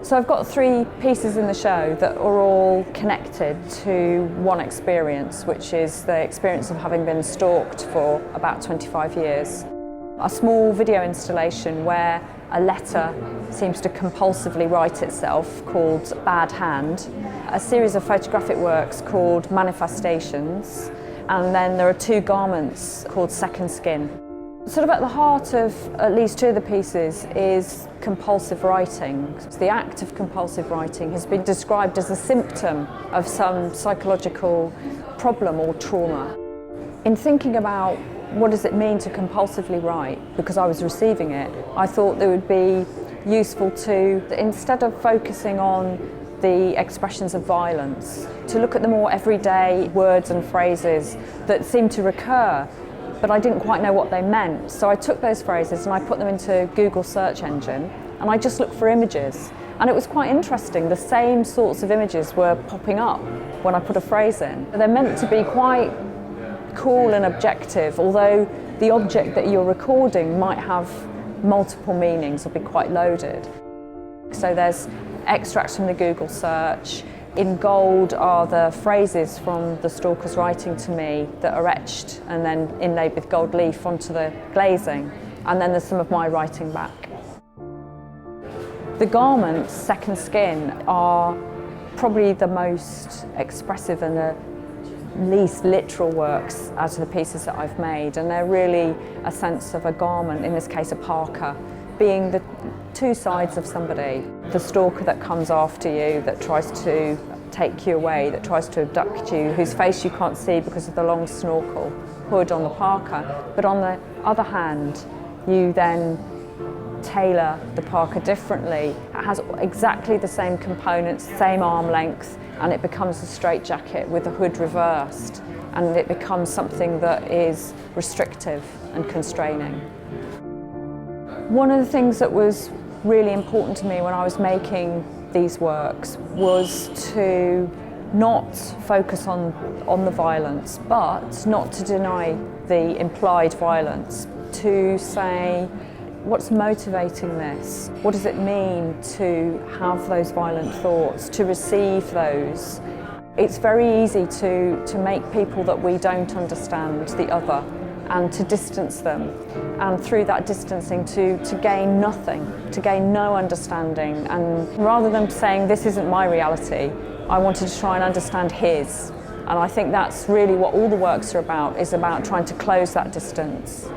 So I've got 3 pieces in the show that are all connected to one experience, which is the experience of having been stalked for about 25 years. A small video installation where a letter seems to compulsively write itself called Bad Hand, a series of photographic works called Manifestations, and then there are 2 garments called Second Skin. Sort of at the heart of at least 2 of the pieces is compulsive writing. The act of compulsive writing has been described as a symptom of some psychological problem or trauma. In thinking about what does it mean to compulsively write, because I was receiving it, I thought it would be useful to, instead of focusing on the expressions of violence, to look at the more everyday words and phrases that seem to recur, but I didn't quite know what they meant. So I took those phrases and I put them into Google search engine and I just looked for images. And it was quite interesting, the same sorts of images were popping up when I put a phrase in. They're meant to be quite cool and objective, although the object that you're recording might have multiple meanings or be quite loaded. So there's extracts from the Google search. In gold are the phrases from the stalker's writing to me that are etched and then inlaid with gold leaf onto the glazing. And then there's some of my writing back. The garments, Second Skin, are probably the most expressive and the least literal works out of the pieces that I've made, and they're really a sense of a garment, in this case a parka, being the 2 sides of somebody. The stalker that comes after you, that tries to take you away, that tries to abduct you, whose face you can't see because of the long snorkel hood on the parka. But on the other hand, you then tailor the parka differently. It has exactly the same components, same arm length, and it becomes a straitjacket with the hood reversed, and it becomes something that is restrictive and constraining. One of the things that was really important to me when I was making these works was to not focus on the violence, but not to deny the implied violence, to say, what's motivating this? What does it mean to have those violent thoughts, to receive those? It's very easy to make people that we don't understand the other and to distance them, and through that distancing to gain nothing, to gain no understanding. And rather than saying this isn't my reality, I wanted to try and understand his. And I think that's really what all the works are about, is about trying to close that distance.